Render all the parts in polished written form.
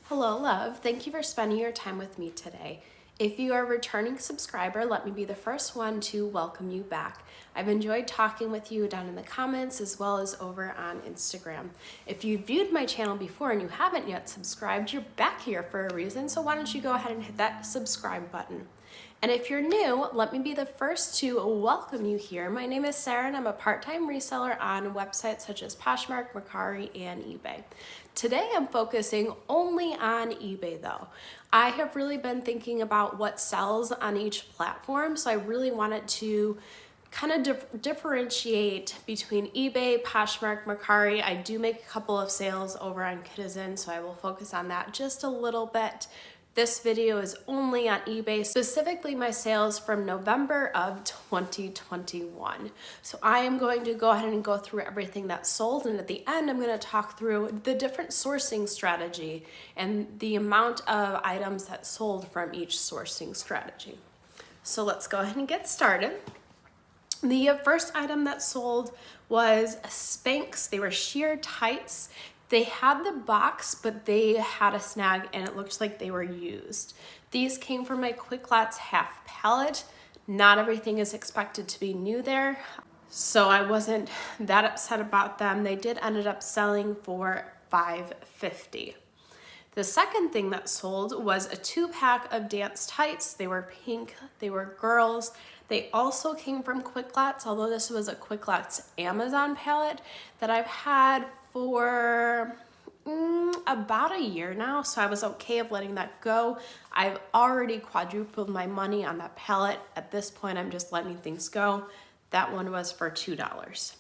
Hello, love. Thank you for spending your time with me today. If you are a returning subscriber, let me be the first one to welcome you back. I've enjoyed talking with you down in the comments as well as over on Instagram. If you viewed my channel before and you haven't yet subscribed, you're back here for a reason, so why don't you go ahead and hit that subscribe button. And if you're new, let me be the first to welcome you here. My name is Sarah and I'm a part-time reseller on websites such as Poshmark, Mercari, and eBay. Today I'm focusing only on eBay though. I have really been thinking about what sells on each platform, so I really wanted to kind of differentiate between eBay, Poshmark, Mercari. I do make a couple of sales over on Citizen, so I will focus on that just a little bit. This video is only on eBay, specifically my sales from November of 2021. So I am going to go ahead and go through everything that sold, and at the end I'm going to talk through the different sourcing strategy and the amount of items that sold from each sourcing strategy. So let's go ahead and get started. The first item that sold was Spanx. They were sheer tights. They had the box, but they had a snag and it looked like they were used. These came from my Quick Lots half pallet. Not everything is expected to be new there, so I wasn't that upset about them. They did end up selling for $5.50. The second thing that sold was a 2-pack of dance tights. They were pink, they were girls. They also came from Quick Lots, although this was a Quick Lots Amazon pallet that I've had for about a year now, so I was okay of letting that go. I've already quadrupled my money on that pallet. At this point, I'm just letting things go. That one was for $2.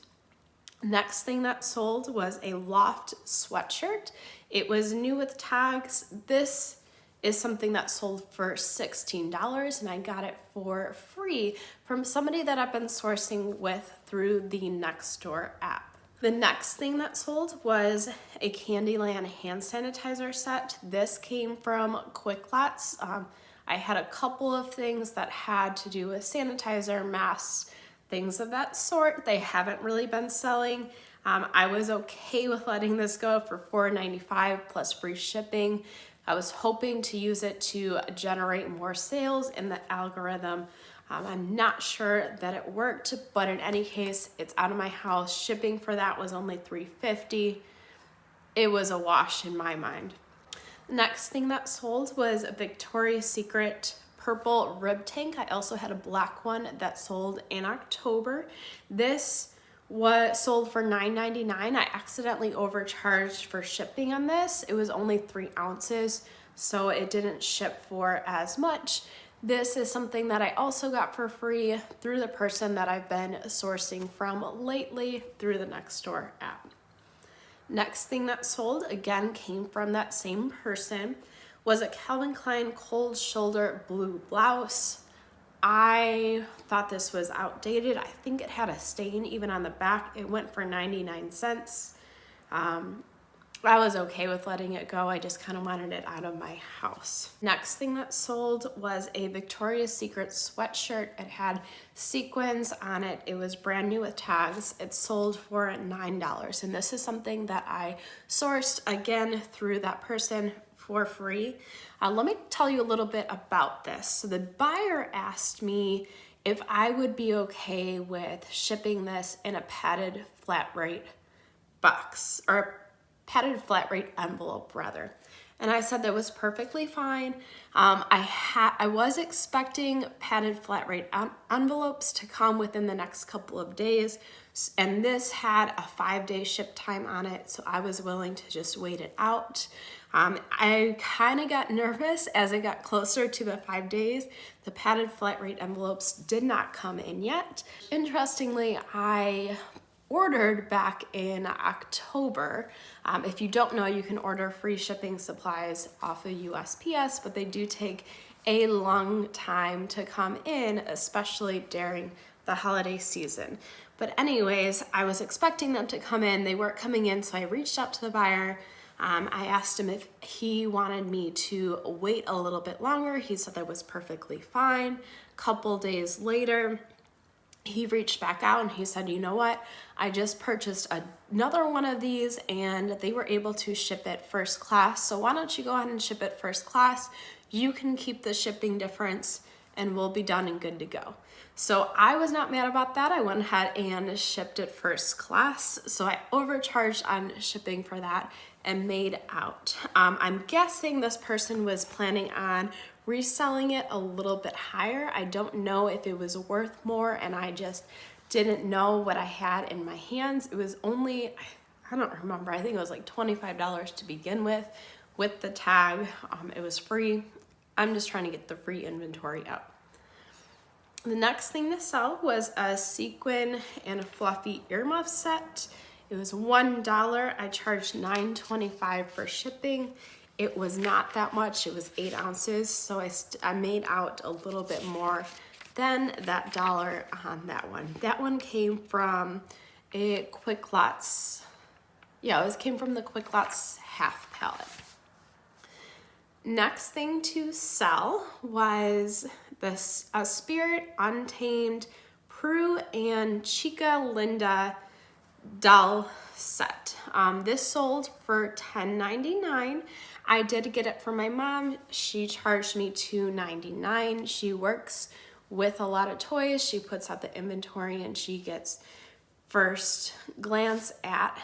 Next thing that sold was a Loft Sweatshirt. It was new with tags. This is something that sold for $16 and I got it for free from somebody that I've been sourcing with through the Nextdoor app. The next thing that sold was a Candyland hand sanitizer set. This came from Quick Lots. I had a couple of things that had to do with sanitizer, masks, things of that sort. They haven't really been selling. I was okay with letting this go for $4.95 plus free shipping. I was hoping to use it to generate more sales in the algorithm. I'm not sure that it worked, but in any case, it's out of my house. Shipping for that was only $3.50. It was a wash in my mind. Next thing that sold was a Victoria's Secret purple rib tank. I also had a black one that sold in October. This was sold for $9.99. I accidentally overcharged for shipping on this. It was only 3 ounces, so it didn't ship for as much. This is something that I also got for free through the person that I've been sourcing from lately through the Nextdoor app. Next thing that sold, again, came from that same person, was a Calvin Klein cold shoulder blue blouse. I thought this was outdated. I think it had a stain even on the back. It went for 99 cents. I was okay with letting it go. I just kind of wanted it out of my house. Next thing that sold was a Victoria's Secret sweatshirt. It had sequins on it. It was brand new with tags. It sold for $9. And this is something that I sourced again through that person for free. Let me tell you a little bit about this. So the buyer asked me if I would be okay with shipping this in a padded flat rate box, or padded flat rate envelope rather. And I said that was perfectly fine. I was expecting padded flat rate envelopes to come within the next couple of days, and this had a 5-day ship time on it, so I was willing to just wait it out. I kind of got nervous as it got closer to the 5 days. The padded flat rate envelopes did not come in yet. Interestingly, I ordered back in October. If you don't know, you can order free shipping supplies off of USPS, but they do take a long time to come in, especially during the holiday season. But anyways, I was expecting them to come in. They weren't coming in, so I reached out to the buyer. I asked him if he wanted me to wait a little bit longer. He said that was perfectly fine. Couple days later, he reached back out and he said, you know what, I just purchased another one of these and they were able to ship it first class. So why don't you go ahead and ship it first class? You can keep the shipping difference and we'll be done and good to go. So I was not mad about that. I went ahead and shipped it first class. So I overcharged on shipping for that and made out. I'm guessing this person was planning on reselling it a little bit higher. I don't know if it was worth more and I just didn't know what I had in my hands. It was only, I don't remember, I think it was like $25 to begin with the tag. It was free. I'm just trying to get the free inventory out. The next thing to sell was a sequin and a fluffy earmuff set. It was $1. I charged $9.25 for shipping. It was not that much. It was 8 ounces, so I made out a little bit more than that dollar on that one. That one came from a Quick Lots. Yeah, it came from the Quick Lots half pallet. Next thing to sell was this Spirit Untamed Prue and Chica Linda doll set. This sold for $10.99. I did get it for my mom. She charged me $2.99. She works with a lot of toys. She puts out the inventory and she gets first glance at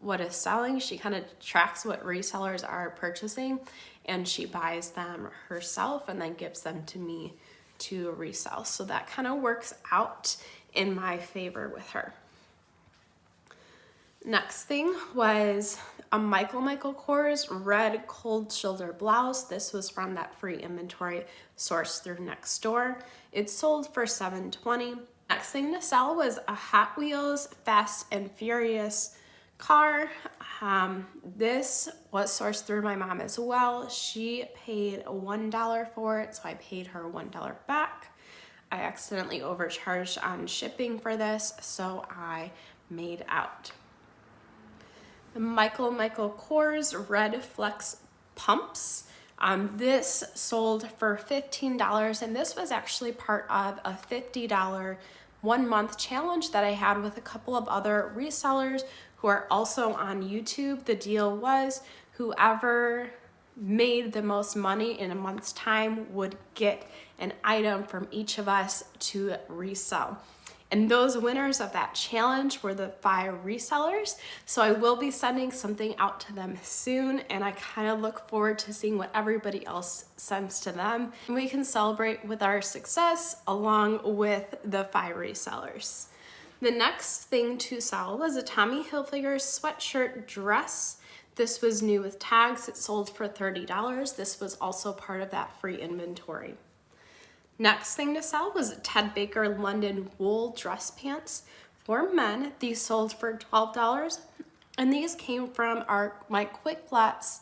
what is selling. She kind of tracks what resellers are purchasing and she buys them herself and then gives them to me to resell. So that kind of works out in my favor with her. Next thing was a Michael Kors red cold shoulder blouse. This was from that free inventory sourced through Nextdoor. It sold for $7.20. Next thing to sell was a Hot Wheels Fast and Furious car. This was sourced through my mom as well. She paid $1 for it, so I paid her $1 back. I accidentally overcharged on shipping for this, so I made out. The Michael Kors Red Flex Pumps. This sold for $15, and this was actually part of a $50 1-month challenge that I had with a couple of other resellers who are also on YouTube. The deal was whoever made the most money in a month's time would get an item from each of us to resell. And those winners of that challenge were the 5 resellers. So I will be sending something out to them soon, and I kind of look forward to seeing what everybody else sends to them. And we can celebrate with our success along with the 5 resellers. The next thing to sell was a Tommy Hilfiger sweatshirt dress. This was new with tags. It sold for $30. This was also part of that free inventory. Next thing to sell was Ted Baker London wool dress pants for men. These sold for $12, and these came from my Quick Lots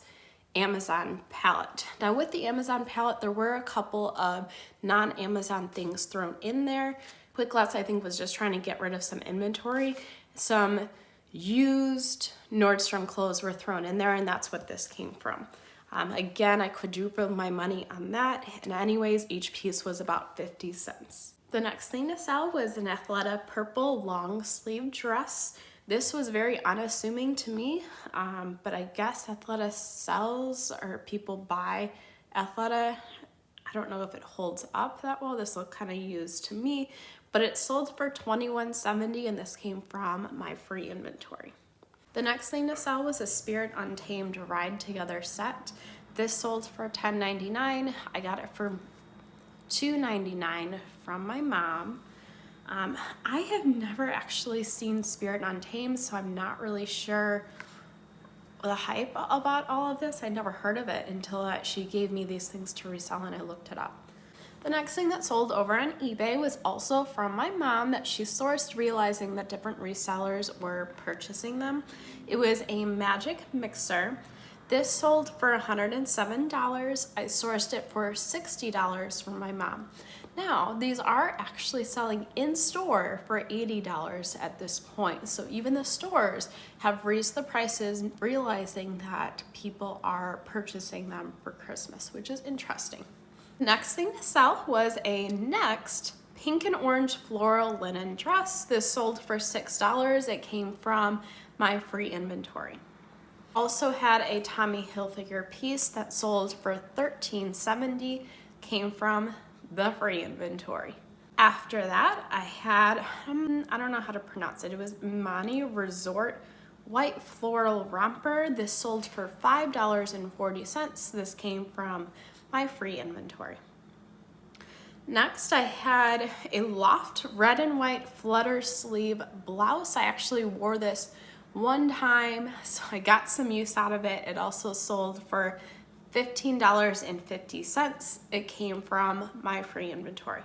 Amazon palette. Now with the Amazon palette, there were a couple of non-Amazon things thrown in there. Quick Lots, I think, was just trying to get rid of some inventory. Some used Nordstrom clothes were thrown in there, and that's what this came from. Again, I quadrupled my money on that, and anyways, each piece was about 50 cents. The next thing to sell was an Athleta purple long sleeve dress. This was very unassuming to me, but I guess Athleta sells or people buy Athleta. I don't know if it holds up that well. This looked kind of used to me, but it sold for $21.70, and this came from my free inventory. The next thing to sell was a Spirit Untamed Ride Together set. This sold for $10.99. I got it for $2.99 from my mom. I have never actually seen Spirit Untamed, so I'm not really sure the hype about all of this. I never heard of it until she gave me these things to resell and I looked it up. The next thing that sold over on eBay was also from my mom that she sourced, realizing that different resellers were purchasing them. It was a magic mixer. This sold for $107. I sourced it for $60 from my mom. Now, these are actually selling in store for $80 at this point. So even the stores have raised the prices, realizing that people are purchasing them for Christmas, which is interesting. Next thing to sell was a Next pink and orange floral linen dress. This sold for $6. It came from my free inventory. Also had a Tommy Hilfiger piece that sold for $13.70, came from the free inventory. After that, I had, I don't know how to pronounce it. It was Mani Resort white floral romper. This sold for $5.40. This came from my free inventory. Next, I had a Loft red and white flutter sleeve blouse. I actually wore this one time, so I got some use out of it. It also sold for $15.50. It came from my free inventory.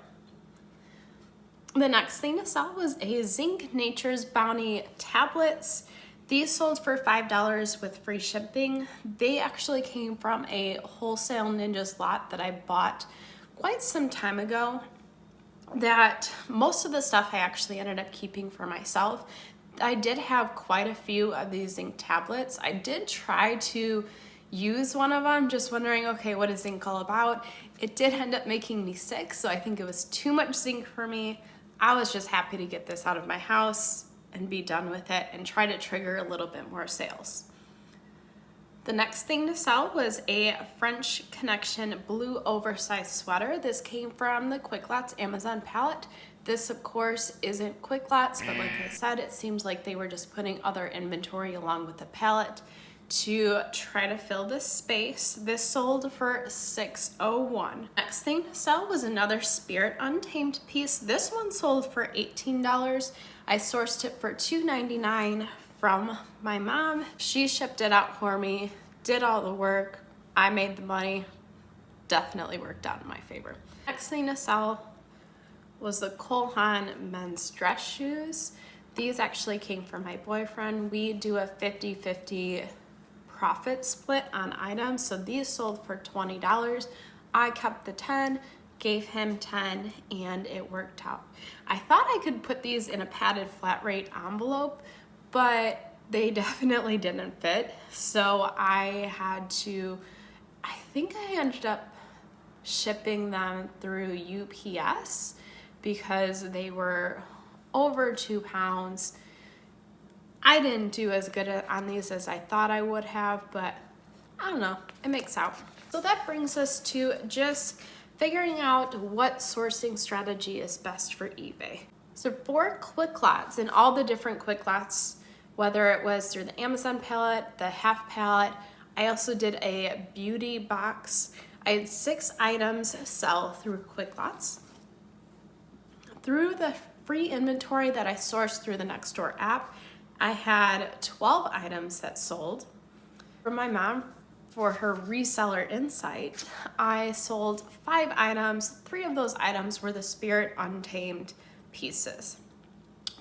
The next thing to sell was a Zinc Nature's Bounty tablets. These sold for $5 with free shipping. They actually came from a wholesale Ninjas lot that I bought quite some time ago, that most of the stuff I actually ended up keeping for myself. I did have quite a few of these zinc tablets. I did try to use one of them, just wondering, okay, what is zinc all about? It did end up making me sick, so I think it was too much zinc for me. I was just happy to get this out of my house and be done with it and try to trigger a little bit more sales. The next thing to sell was a French Connection blue oversized sweater. This came from the Quick Lots Amazon palette. This, of course, isn't Quick Lots, but like I said, it seems like they were just putting other inventory along with the palette to try to fill this space. This sold for $6.01. Next thing to sell was another Spirit Untamed piece. This one sold for $18. I sourced it for $2.99 from my mom. She shipped it out for me, did all the work. I made the money. Definitely worked out in my favor. Next thing to sell was the Haan men's dress shoes. These actually came from my boyfriend. We do a 50-50 profit split on items, so these sold for $20. I kept the 10, gave him 10, and it worked out. I thought I could put these in a padded flat rate envelope, but they definitely didn't fit, so I think I ended up shipping them through UPS because they were over 2 pounds. I didn't do as good on these as I thought I would have, but I don't know, it makes out. So that brings us to just figuring out what sourcing strategy is best for eBay. So for Quick Lots and all the different Quick Lots, whether it was through the Amazon palette, the half palette, I also did a beauty box. I had 6 items sell through Quick Lots. Through the free inventory that I sourced through the Nextdoor app, I had 12 items that sold. For my mom, for her reseller insight, I sold 5 items. 3 of those items were the Spirit Untamed pieces.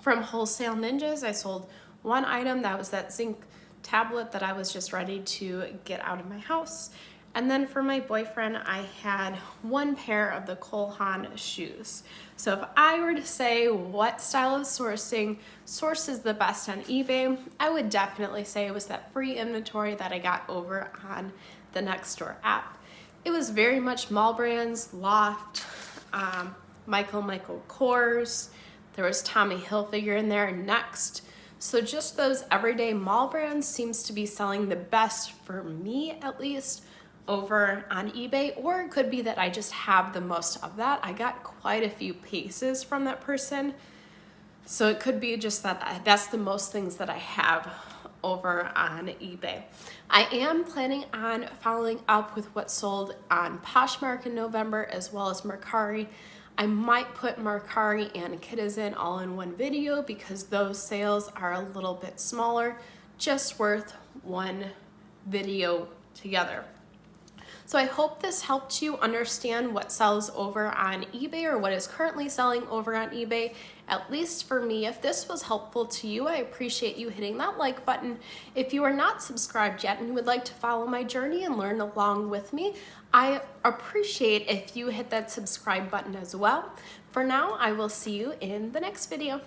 From Wholesale Ninjas, I sold 1 item. That was that zinc tablet that I was just ready to get out of my house. And then for my boyfriend, I had 1 pair of the Haan shoes. So if I were to say what style of sourcing sources the best on eBay, I would definitely say it was that free inventory that I got over on the Nextdoor app. It was very much mall brands, Loft, Michael Kors. There was Tommy Hilfiger in there next. So just those everyday mall brands seems to be selling the best for me, at least, over on eBay, or it could be that I just have the most of that. I got quite a few pieces from that person, so it could be just that that's the most things that I have over on eBay. I am planning on following up with what sold on Poshmark in November, as well as Mercari. I might put Mercari and Citizen all in one video because those sales are a little bit smaller, just worth one video together. So I hope this helped you understand what sells over on eBay, or what is currently selling over on eBay, at least for me. If this was helpful to you, I appreciate you hitting that like button. If you are not subscribed yet and you would like to follow my journey and learn along with me, I appreciate if you hit that subscribe button as well. For now, I will see you in the next video.